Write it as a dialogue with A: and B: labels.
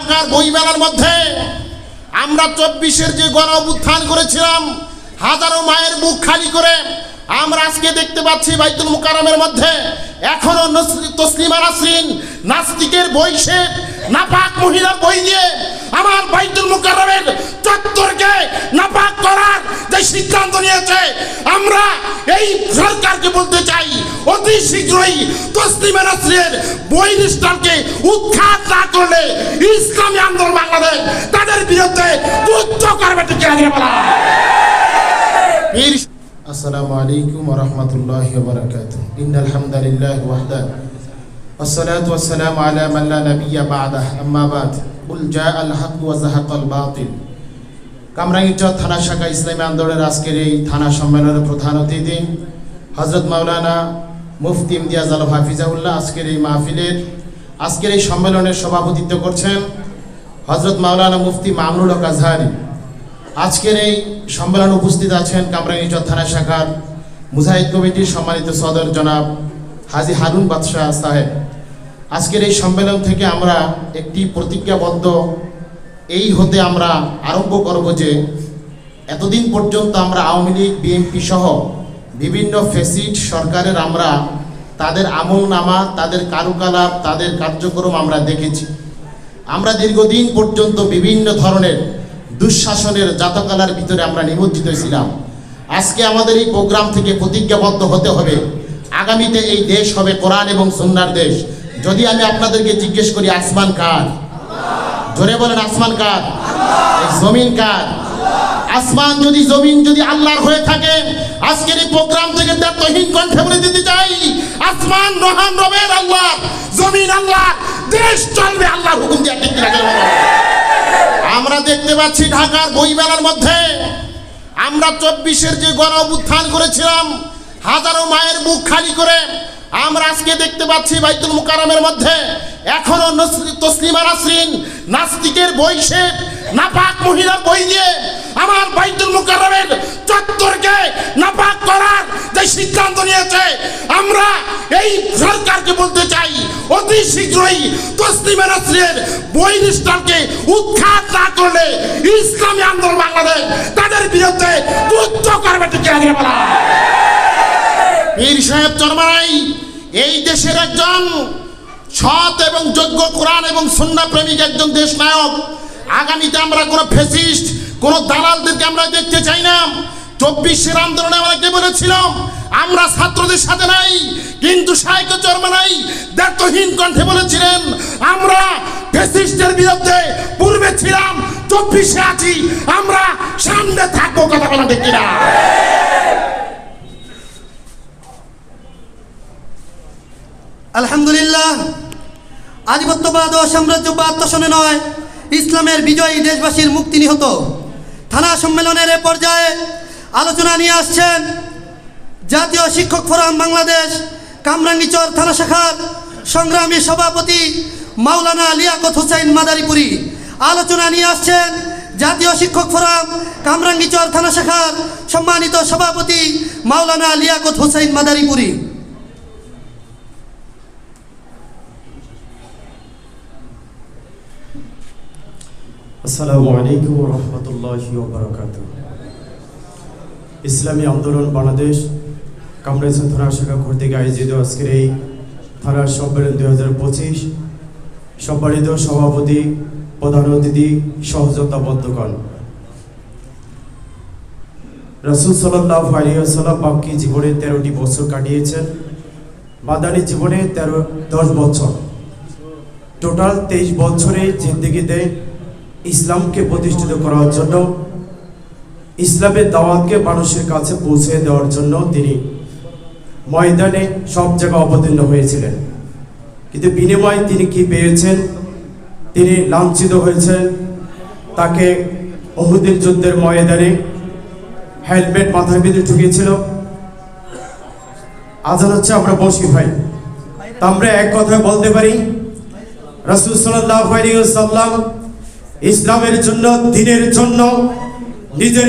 A: ঢাকার বইমেলার মধ্যে আমরা 24-এর যে গণ অভ্যুত্থান করেছিলাম, হাজারো মায়ের বুক খালি করে আমরা আজকে দেখতে পাচ্ছি বাইতুল মুকাররমের মধ্যে এখনো তসলিমা নাসরিন নাস্তিকের বই সে নাপাক মহিলার বই দিয়ে আমার বাইতুল মুকাররমের চত্বরকে নাপাক করার যে সিদ্ধান্ত নিয়েছে, আমরা এই সরকারকে বলতে চাই অতি শীঘ্রই তসলিমা নাসরিনের বই নিষ্ঠানকে উৎখাত না করলে ইসলামী আন্দোলন বাংলাদেশ তাদের বিরুদ্ধে যুদ্ধ করবে। ঠিক আছে বলা। আসসালামু আলাইকুম ওয়া রাহমাতুল্লাহি ওয়া বারাকাতুহু। ইন্নাল হামদালিল্লাহি ওয়াহদা ওয়াসসালাতু ওয়াসসালামু আলা মান লা নাবিয়্যা বা'দা, আম্মা বা'দ। কুল জাআল হক ওয়া যাহাকাল বাতিল। কামরাঙ্গীরচর থানা শাখা ইসলামী আন্দোলনের আজকের এই থানা সম্মেলনের প্রধান অতিথি হযরত মাওলানা মুফতি ইমতিয়াজ আলম হাফিজাহুল্লাহ আজকের এই মাহফিলের আজকের এই সম্মেলনের সভাপতিত্ব করছেন হযরত মাওলানা মুফতি মামুনুল হক আজহারী। আজকের এই সম্মেলনে উপস্থিত আছেন কামরাঙ্গীরচর থানা শাখার মুজাহিদ কমিটির সম্মানিত সদর জনাব হাজী হারুন বাদশাহ সাহেব। আজকের এই সম্মেলন থেকে আমরা একটি প্রতিজ্ঞাবদ্ধ এই হতে আমরা আরম্ভ করব যে এতদিন পর্যন্ত আমরা আওয়ামী লীগ বিএনপি সহ বিভিন্ন ফ্যাসিস্ট সরকারের আমরা তাদের আমলনামা, তাদের কার্যকলাপ, তাদের কার্যক্রম আমরা দেখেছি। আমরা দীর্ঘদিন পর্যন্ত বিভিন্ন ধরনের দুঃশাসনের জাতকালার ভিতরে আমরা নিমজ্জিত ছিলাম। আজকে আমাদের এই প্রোগ্রাম থেকে প্রতিজ্ঞাবদ্ধ হতে হবে, আগামীতে এই দেশ হবে কোরআন এবং সুন্নাহর দেশ। যদি আমি আপনাদেরকে জিজ্ঞেস করি আসমান কার? জোরে বলেন আসমান কার? জমিন কার? আসমান যদি জমিন যদি আল্লাহর হয়ে থাকে, আজকের এই প্রোগ্রাম থেকে দ্ব্যর্থহীন কণ্ঠে বলে দিতে চাই, আসমান রহান রবের আল্লাহ, জমিন আল্লাহ, দেশ চলবে আল্লাহর হুকুম দিয়ে। ঠিক আছে। আমরা দেখতে পাচ্ছি ঢাকার বইমেলার মধ্যে আমরা 24-এর যে গণ অভ্যুত্থান করেছিলাম, হাজারো মায়ের বুক খালি করে আমরা আজকে দেখতে পাচ্ছি বাইতুল মুকাররমের মধ্যে এখনো তসলিমা নাসরিন নাস্তিকের বই সে নাপাক মহিলার বই দিয়ে আমার বাইতুল মুকাররমের চত্বরকে নাপাক করার যে সিদ্ধান্ত নিয়েছে, আমরা এই সরকারকে বলতে চাই অতি শীঘ্রই তসলিমা নাসরিনের বই নিষ্ঠানকে উৎখাত না করলে ইসলামী আন্দোলন বাংলাদেশ তাদের বিরুদ্ধে যুদ্ধ করবে। ঠিক আছে বলা। পীর সাহেব চরমারাই এই দেশের একজন সৎ এবং যোগ্য কোরআন এবং সুন্নাহ প্রেমিক একজন দেশ নায়ক। আগামীতে আমরা কোনো ফ্যাসিস্ট, কোনো দালালদেরকে আমরা দেখতে চাই না। 24-এর আন্দোলনে আমরা বলেছিলাম আমরা ছাত্রদের সাথে নাই, কিন্তু শাইখ চরমারাই দ্ব্যর্থহীন কণ্ঠে বলেছিলেন আমরা ফ্যাসিস্টের বিরুদ্ধে পূর্বে ছিলাম, 24-এ আছি, আমরা সামনে থাকবো। কথা বলা ঠিক কিনা?
B: আলহামদুলিল্লাহ, আধিপত্যবাদ ও সাম্রাজ্যবাদ তোষণে নয়, ইসলামের বিজয়ী দেশবাসীর মুক্তি নিহত। থানা সম্মেলনের এ পর্যায়ে আলোচনা নিয়ে আসছেন জাতীয় শিক্ষক ফোরাম বাংলাদেশ কামরাঙ্গীরচর থানা শাখার সংগ্রামী সভাপতি মাওলানা লিয়াকত হোসেন মাদারীপুরী। আলোচনা নিয়ে আসছেন জাতীয় শিক্ষক ফোরাম কামরাঙ্গীরচর থানা শাখার সম্মানিত সভাপতি মাওলানা লিয়াকত হোসেন মাদারীপুরী।
C: আসসালামু আলাইকুম ওয়া রাহমাতুল্লাহি ওয়া বারাকাতুহু। ইসলামী আন্দোলন বাংলাদেশ কামরাঙ্গীরচর থানা শাখা কর্তৃক আয়োজিত আজকের এই থানা সম্মেলন 2025 সম্মানিত সভাপতি, প্রধান অতিথি, সহযোগিতা বন্ধুগণ, রাসূল সাল্লাল্লাহু আলাইহি ওয়াসাল্লাম বাকি জীবনে 13টি বছর কাটিয়েছেন, মাদানী জীবনে 10 বছর, টোটাল 23 বছরের জিন্দেগিতে ইসলামকে প্রতিষ্ঠিত করার জন্য, ইসলামের দাওয়াতকে মানুষের কাছে পৌঁছে দেওয়ার জন্য তিনি ময়দানে সব জায়গায় অবতীর্ণ হয়েছিলেন। কিন্তু বিনিময়ে তিনি কি পেয়েছেন? তিনি লাঞ্ছিত হয়েছেন। তাকে উহুদের যুদ্ধের ময়দানে হেলমেট মাথায় বেঁধে ঢুকিয়েছিল। আজান হচ্ছে, আমরা বসি ভাই। তা আমরা এক কথায় বলতে পারি রাসূল সাল্লাল্লাহু আলাইহি ওয়াসাল্লাম ইসলামের জন্য, দ্বীনের জন্য নিজের